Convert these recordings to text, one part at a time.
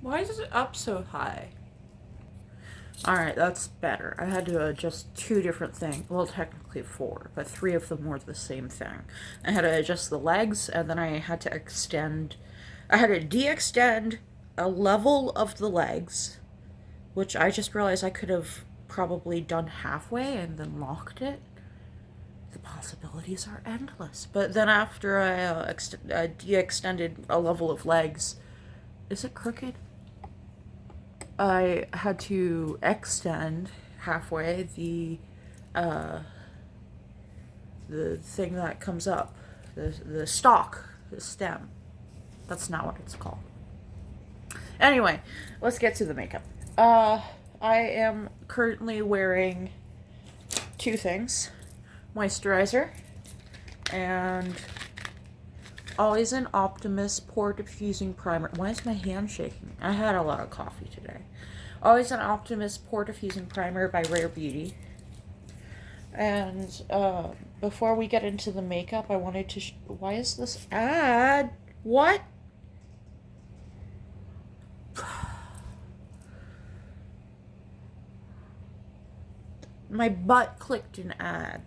Why is it up so high? Alright, that's better. I had to adjust 2 different things. Well, technically 4, but 3 of them were the same thing. I had to adjust the legs, and then I had to extend... I had to de-extend a level of the legs, which I just realized I could have probably done halfway and then locked it. The possibilities are endless. But then after I de-extended a level of legs... Is it crooked? I had to extend halfway the thing that comes up, the stalk, the stem. That's not what it's called. Anyway, let's get to the makeup. I am currently wearing 2 things: moisturizer and Always an Optimus Pore Diffusing Primer. Why is my hand shaking? I had a lot of coffee today. Always an Optimus Pore Diffusing Primer by Rare Beauty. And before we get into the makeup, I wanted to... Why is this ad? What? My butt clicked an ad.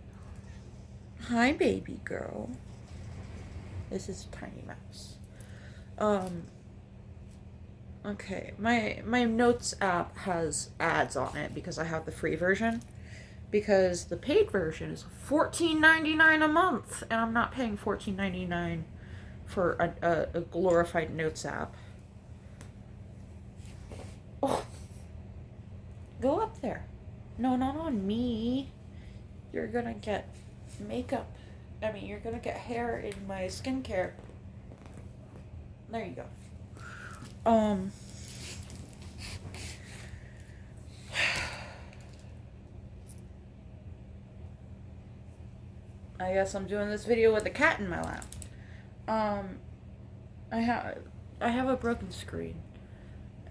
Hi, baby girl. This is Tiny Mouse. Okay, my Notes app has ads on it because I have the free version. Because the paid version is $14.99 a month, and I'm not paying $14.99 for a glorified Notes app. Oh, go up there. No, not on me. You're gonna get makeup. I mean, you're gonna get hair in my skincare. There you go. I guess I'm doing this video with a cat in my lap. I have a broken screen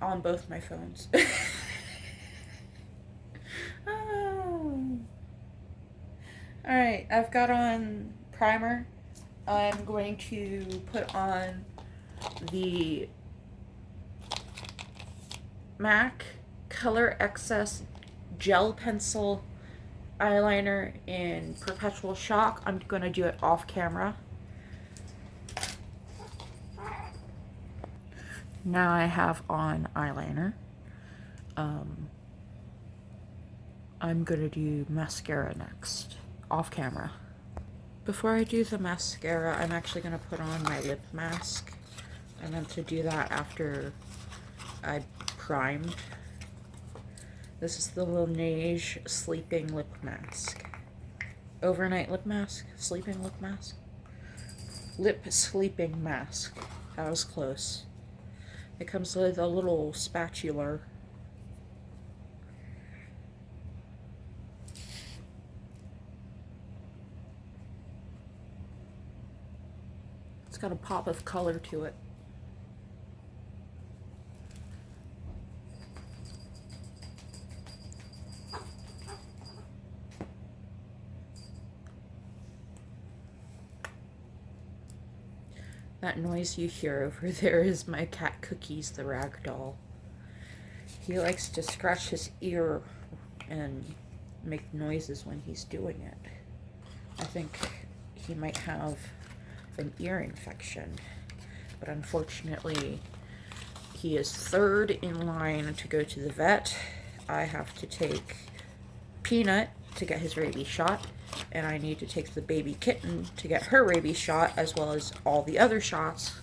on both my phones. Oh. Alright, I've got on primer. I'm going to put on the MAC Color Excess Gel Pencil eyeliner in Perpetual Shock. I'm going to do it off camera. Now I have on eyeliner. I'm going to do mascara next, off camera. Before I do the mascara, I'm actually going to put on my lip mask. I meant to do that after I primed. This is the Laneige Sleeping Lip Mask. Overnight lip mask? Sleeping lip mask? Lip sleeping mask. That was close. It comes with a little spatula. It's got a pop of color to it. That noise you hear over there is my cat Cookies, the rag doll. He likes to scratch his ear and make noises when he's doing it. I think he might have an ear infection, but unfortunately he is 3rd in line to go to the vet. I have to take Peanut to get his rabies shot, and I need to take the baby kitten to get her rabies shot, as well as all the other shots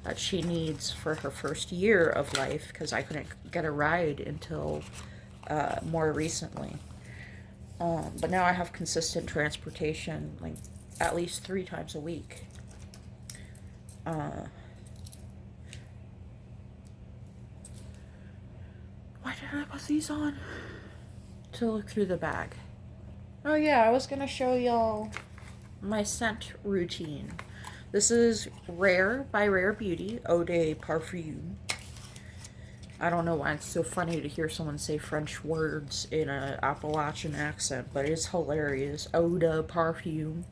that she needs for her first year of life, because I couldn't get a ride until more recently. But now I have consistent transportation, like at least 3 times a week. Why did I put these on? To look through the bag. Oh yeah, I was gonna show y'all my scent routine. This is Rare by Rare Beauty, Eau de Parfum. I don't know why it's so funny to hear someone say French words in an Appalachian accent, but it's hilarious. Eau de Parfum.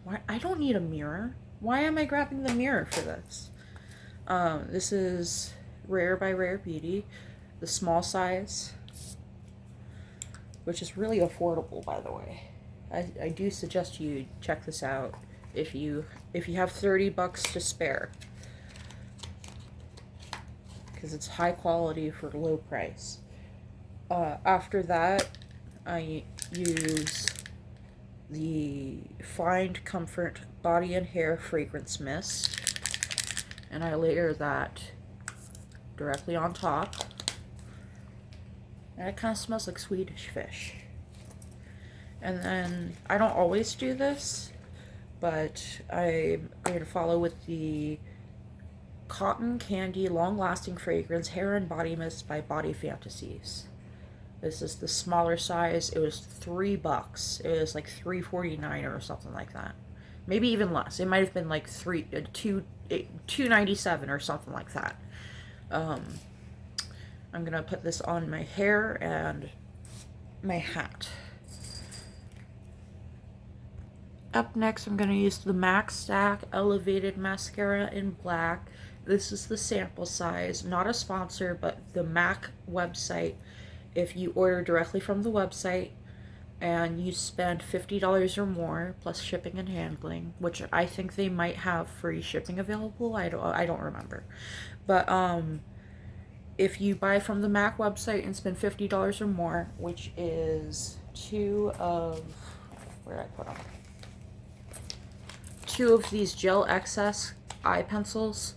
Why? I don't need a mirror. Why am I grabbing the mirror for this? This is Rare by Rare Beauty, the small size, which is really affordable, by the way. I do suggest you check this out if you have $30 to spare, because it's high quality for low price. After that, I use the Find Comfort Body and Hair Fragrance Mist, and I layer that directly on top, and it kind of smells like Swedish fish. And then, I don't always do this, but I'm going to follow with the Cotton Candy Long Lasting Fragrance Hair and Body Mist by Body Fantasies. This is the smaller size. It was $3. It was like $3.49 or something like that. Maybe even less. It might have been like $2.97 or something like that. I'm gonna put this on my hair and my hat. Up next, I'm gonna use the MAC Stack Elevated Mascara in black. This is the sample size. Not a sponsor, but the MAC website. If you order directly from the website and you spend $50 or more plus shipping and handling, which I think they might have free shipping available, I don't remember. But if you buy from the MAC website and spend $50 or more, which is two of these Gel Excess eye pencils,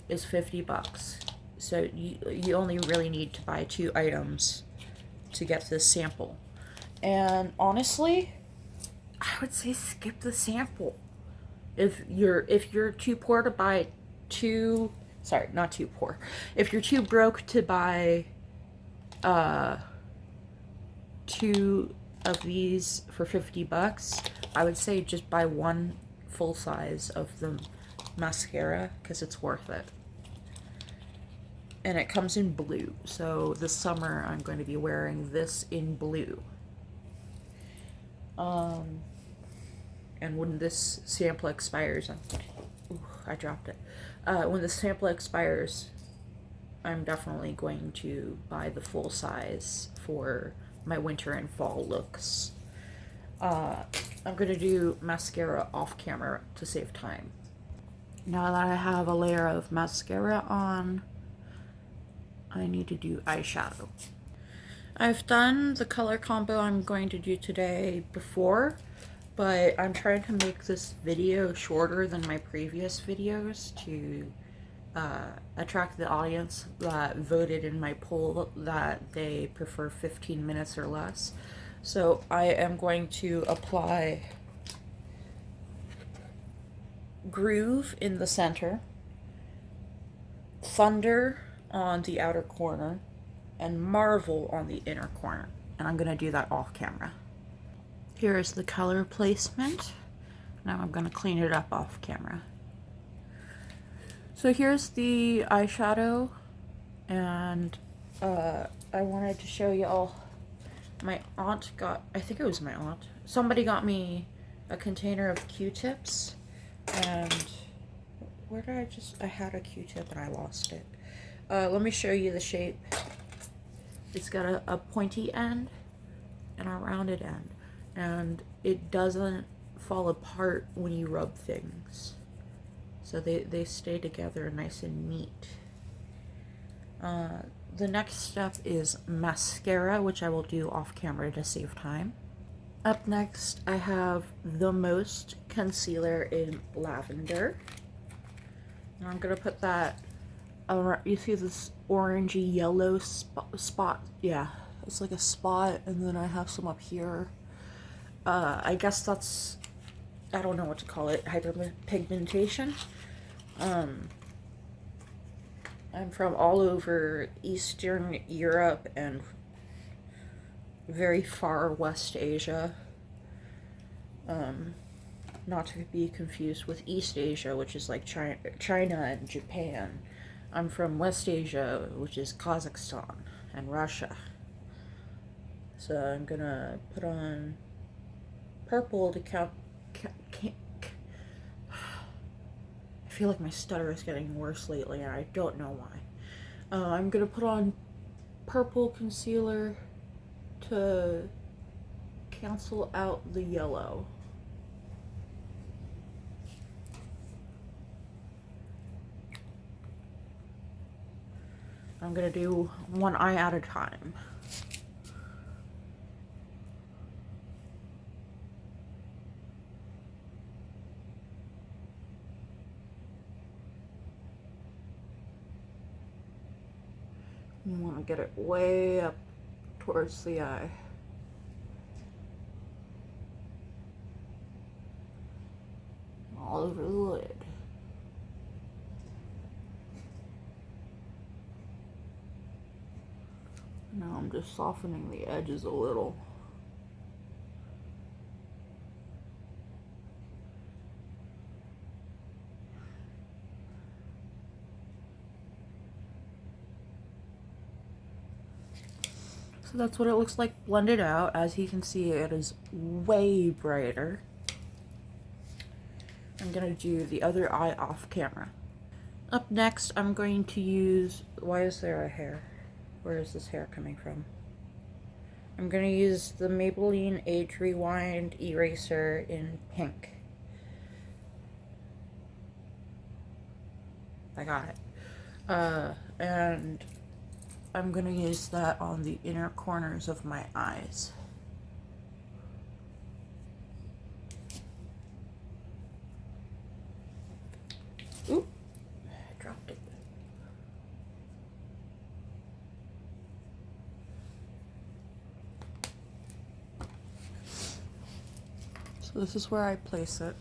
is $50. So you only really need to buy 2 items to get this sample. And honestly, I would say skip the sample. If you're too poor to buy two, sorry, not too poor. If you're too broke to buy 2 of these for $50, I would say just buy 1 full size of the mascara, because it's worth it. And it comes in blue, so this summer I'm going to be wearing this in blue. And when this sample expires, I dropped it. When the sample expires, I'm definitely going to buy the full size for my winter and fall looks. I'm going to do mascara off camera to save time. Now that I have a layer of mascara on, I need to do eyeshadow. I've done the color combo I'm going to do today before, but I'm trying to make this video shorter than my previous videos to attract the audience that voted in my poll that they prefer 15 minutes or less. So I am going to apply Groove in the center, Thunder on the outer corner, and Marvel on the inner corner. And I'm going to do that off camera. Here is the color placement. Now I'm going to clean it up off camera. So here's the eyeshadow, and I wanted to show y'all. My aunt got, I think it was my aunt, somebody got me a container of Q-tips, and where did I had a Q-tip and I lost it. Let me show you the shape. It's got a pointy end and a rounded end, and it doesn't fall apart when you rub things. So they stay together nice and neat. The next step is mascara, which I will do off camera to save time. Up next, I have the Most concealer in lavender. And I'm gonna put that around. You see this orangey yellow spot? Yeah, it's like a spot, and then I have some up here. I guess that's, I don't know what to call it, hyperpigmentation. I'm from all over Eastern Europe and very far West Asia. Not to be confused with East Asia, which is like China and Japan. I'm from West Asia, which is Kazakhstan and Russia. So I'm gonna put on purple to count. I feel like my stutter is getting worse lately, and I don't know why. I'm gonna put on purple concealer to cancel out the yellow. I'm gonna do one eye at a time. You want to get it way up towards the eye. All over the lid. Now I'm just softening the edges a little. So that's what it looks like blended out. As you can see, it is way brighter. I'm gonna do the other eye off camera. Up next, I'm going to use, why is there a hair? Where is this hair coming from? I'm gonna use the Maybelline Age Rewind eraser in pink. I got it. And I'm gonna use that on the inner corners of my eyes. Oop, I dropped it. So this is where I place it.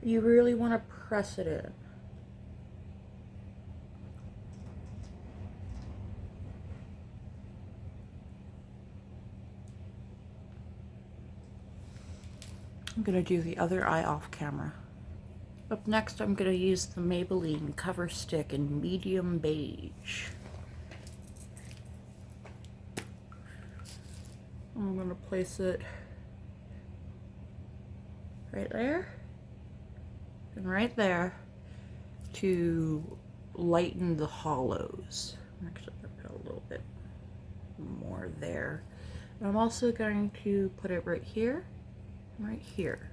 You really want to press it in. I'm going to do the other eye off camera. Up next, I'm going to use the Maybelline Cover Stick in medium beige. I'm going to place it right there and right there to lighten the hollows. Actually, I'll put a little bit more there. And I'm also going to put it right here and right here.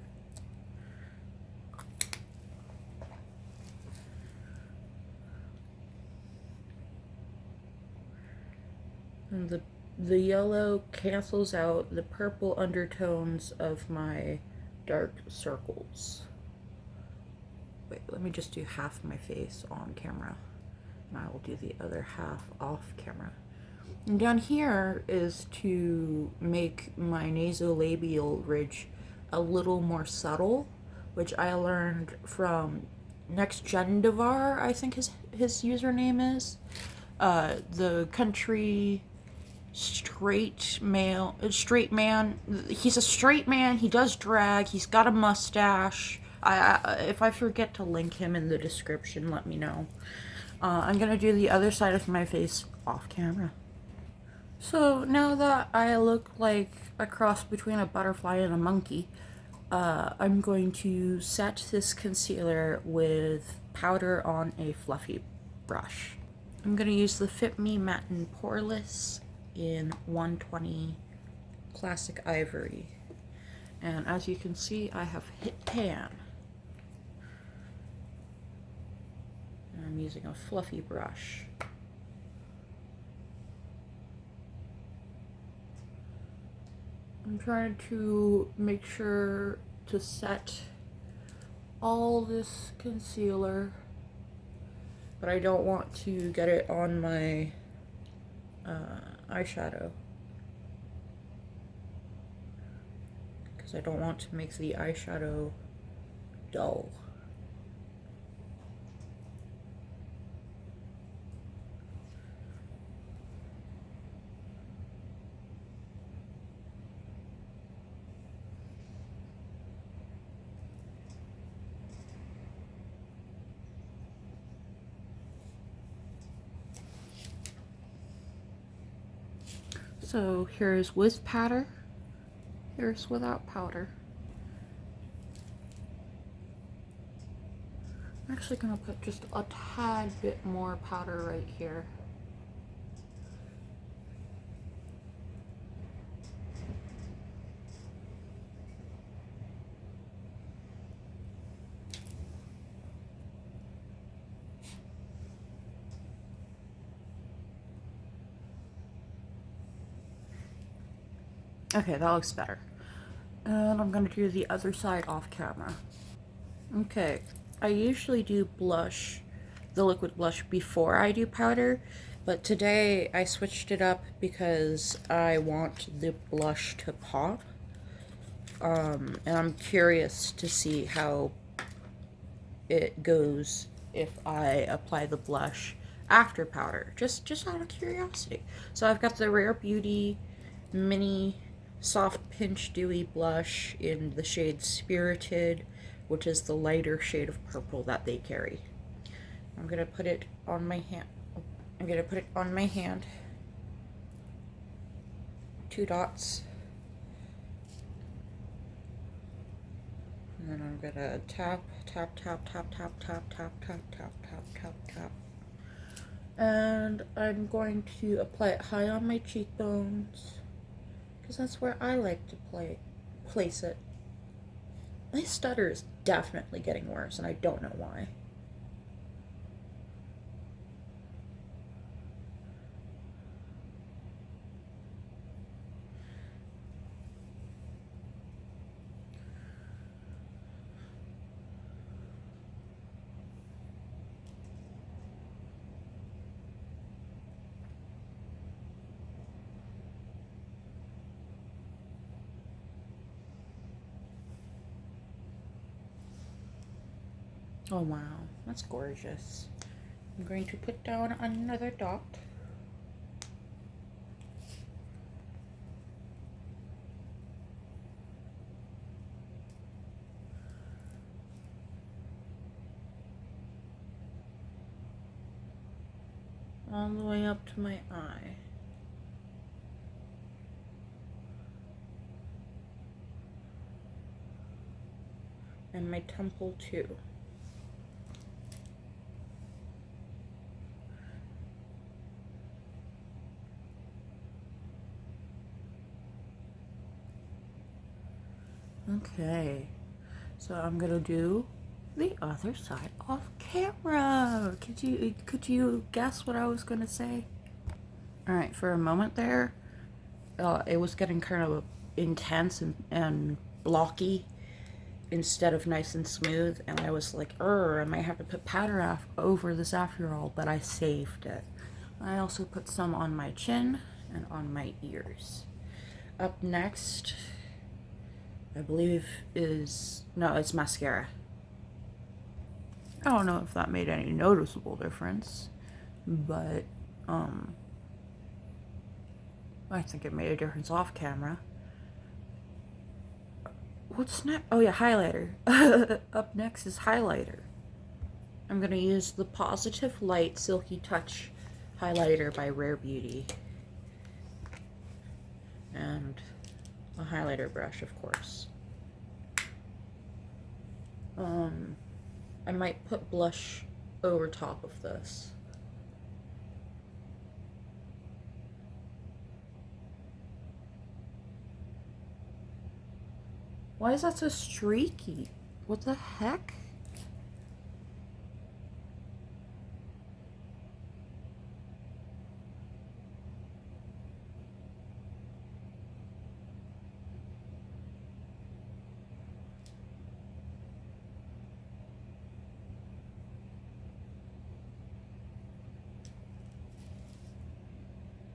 And the yellow cancels out the purple undertones of my dark circles. Wait, let me just do half my face on camera, and I will do the other half off camera. And down here is to make my nasolabial ridge a little more subtle, which I learned from Next Gen Devar, I think his username is. The country straight man. He's a straight man. He does drag. He's got a mustache. If I forget to link him in the description, let me know. I'm gonna do the other side of my face off camera. So now that I look like a cross between a butterfly and a monkey, I'm going to set this concealer with powder on a fluffy brush. I'm going to use the Fit Me Matte and Poreless in 120 Classic Ivory. And as you can see, I have hit pan. And I'm using a fluffy brush. I'm trying to make sure to set all this concealer, but I don't want to get it on my eyeshadow, because I don't want to make the eyeshadow dull. So here's with powder, here's without powder. I'm actually gonna put just a tad bit more powder right here. Okay, that looks better. And I'm gonna do the other side off camera. Okay, I usually do blush, the liquid blush, before I do powder, but today I switched it up because I want the blush to pop. And I'm curious to see how it goes if I apply the blush after powder, just out of curiosity. So I've got the Rare Beauty mini soft pinch dewy blush in the shade Spirited, which is the lighter shade of purple that they carry. I'm gonna put it on my hand. I'm gonna put it on my hand. 2 dots. And then I'm gonna tap, tap, tap, tap, tap, tap, tap, tap, tap, tap, tap, tap. And I'm going to apply it high on my cheekbones, because that's where I like to place it. My stutter is definitely getting worse, and I don't know why. Oh wow, that's gorgeous. I'm going to put down another dot. All the way up to my eye. And my temple too. Okay, so I'm gonna do the other side off camera. Could you guess what I was gonna say? All right, for a moment there, it was getting kind of intense and blocky instead of nice and smooth, and I was like, I might have to put powder over this after all, but I saved it. I also put some on my chin and on my ears. Up next, I believe it's mascara. I don't know if that made any noticeable difference, but I think it made a difference off camera. What's next? Oh yeah, highlighter. Up next is highlighter. I'm gonna use the Positive Light Silky Touch highlighter by Rare Beauty. And a highlighter brush, of course. I might put blush over top of this. Why is that so streaky? What the heck?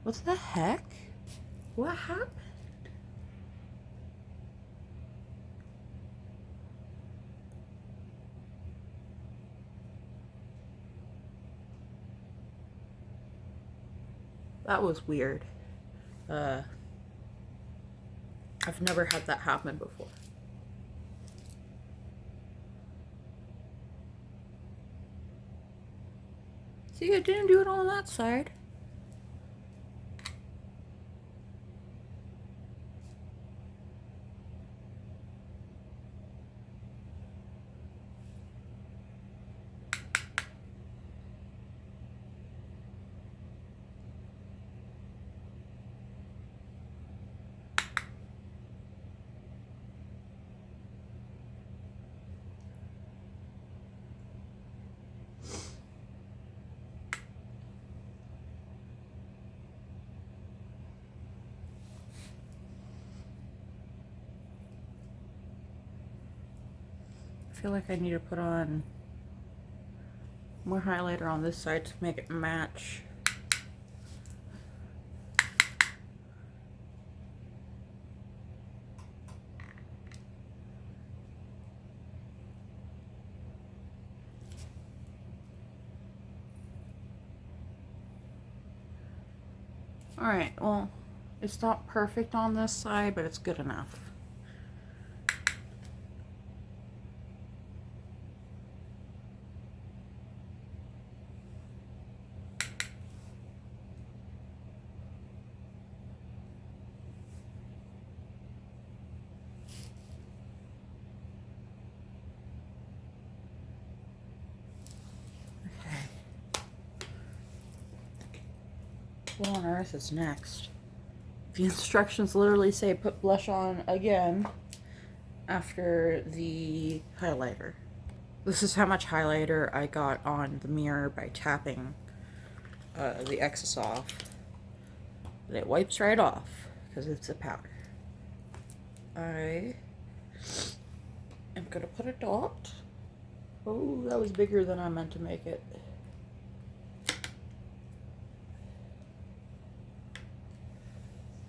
What the heck? What happened? That was weird. I've never had that happen before. See, I didn't do it on that side. feel like I need to put on more highlighter on this side to make it match. Alright, well, it's not perfect on this side, but it's good enough. What on earth is next? The instructions literally say put blush on again after the highlighter. This is how much highlighter I got on the mirror by tapping the excess off. But it wipes right off because it's a powder. I am gonna put a dot. Oh, that was bigger than I meant to make it.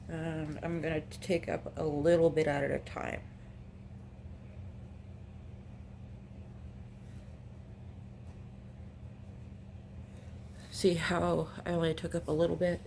And I'm going to take up a little bit at a time. See how I only took up a little bit?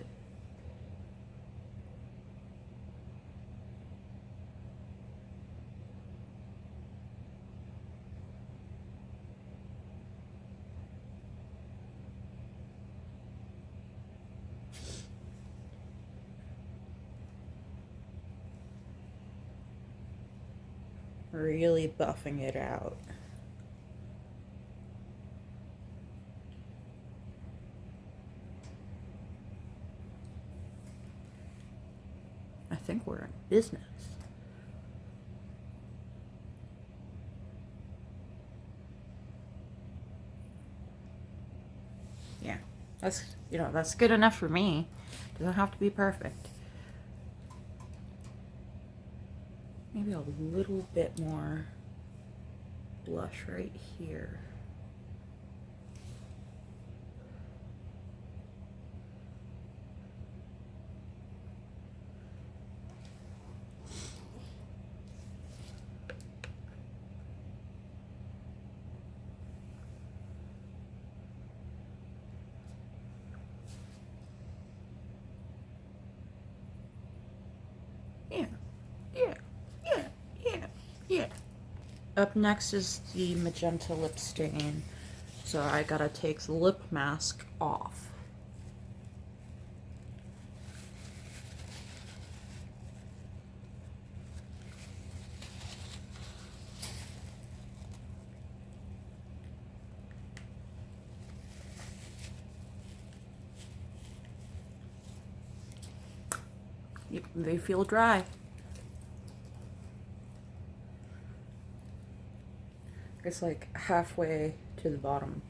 Really buffing it out. I think we're in business. Yeah, that's good enough for me. Doesn't have to be perfect. Maybe a little bit more blush right here. Yeah. Up next is the magenta lip stain. So I gotta take the lip mask off. Yep, they feel dry. It's like halfway to the bottom.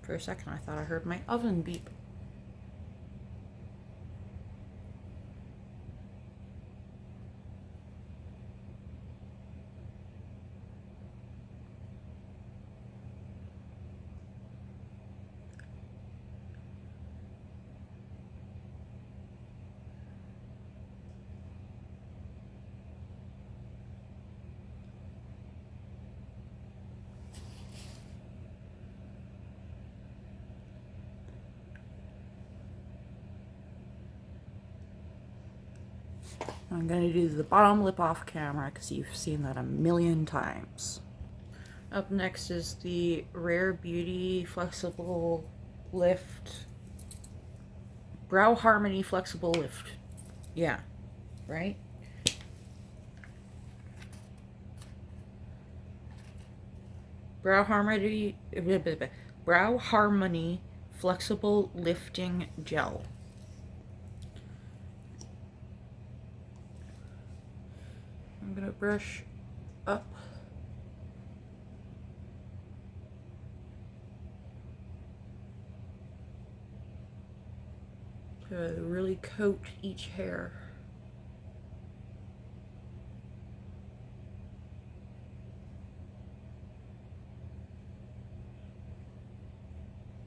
For a second I thought I heard my oven beep. I'm going to do the bottom lip off camera because you've seen that a million times. Up next is the Rare Beauty Flexible Lift. Brow Harmony Flexible Lift. Yeah, right? Brow Harmony Flexible Lifting Gel. I'm gonna brush up to really coat each hair.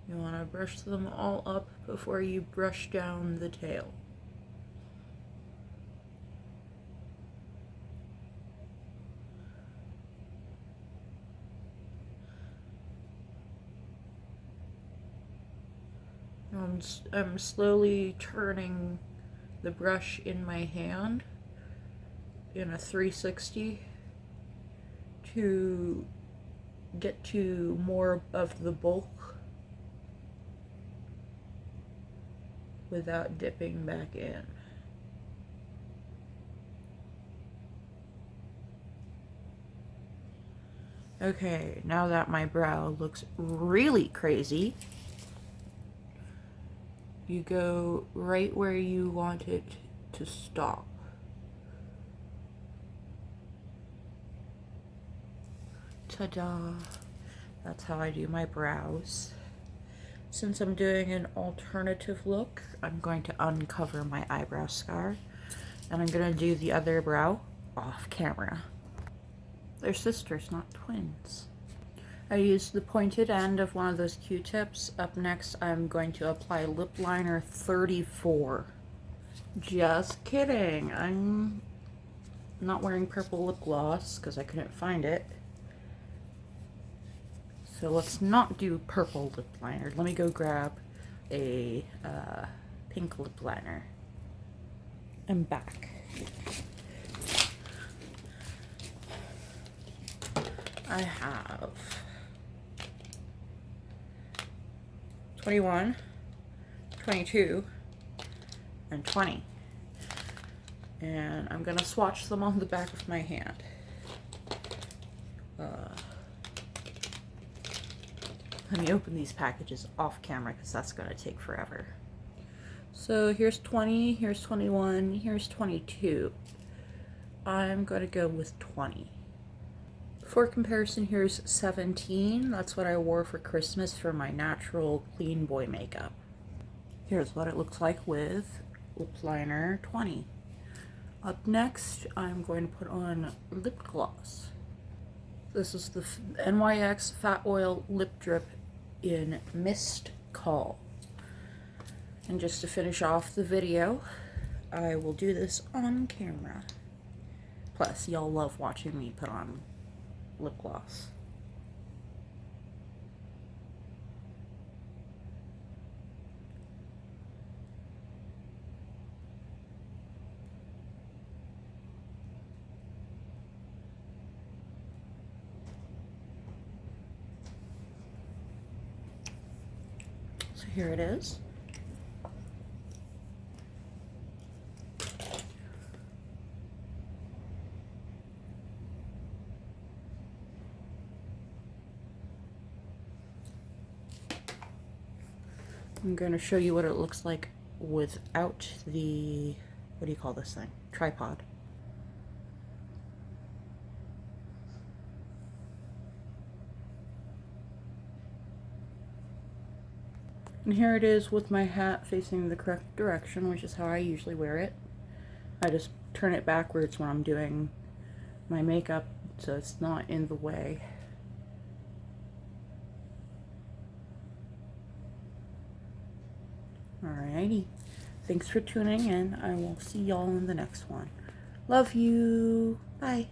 You want to brush them all up before you brush down the tail. I'm slowly turning the brush in my hand in a 360 to get to more of the bulk without dipping back in. Okay, now that my brow looks really crazy, you go right where you want it to stop. Ta-da! That's how I do my brows. Since I'm doing an alternative look, I'm going to uncover my eyebrow scar, and I'm going to do the other brow off camera. They're sisters, not twins. I used the pointed end of one of those Q-tips. Up next, I'm going to apply lip liner 34. Just kidding. I'm not wearing purple lip gloss because I couldn't find it. So let's not do purple lip liner. Let me go grab a pink lip liner. I'm back. I have 21, 22, and 20. And I'm gonna swatch them on the back of my hand. Let me open these packages off camera because that's gonna take forever. So here's 20, here's 21, here's 22. I'm gonna go with 20. For comparison, here's 17. That's what I wore for Christmas for my natural clean boy makeup. Here's what it looks like with lip liner 20. Up next, I'm going to put on lip gloss. This is the NYX Fat Oil Lip Drip in Mist Call. And just to finish off the video, I will do this on camera. Plus, y'all love watching me put on lip gloss. So here it is. I'm going to show you what it looks like without the, what do you call this thing? Tripod. And here it is with my hat facing the correct direction, which is how I usually wear it. I just turn it backwards when I'm doing my makeup so it's not in the way. Alrighty. Thanks for tuning in. I will see y'all in the next one. Love you. Bye.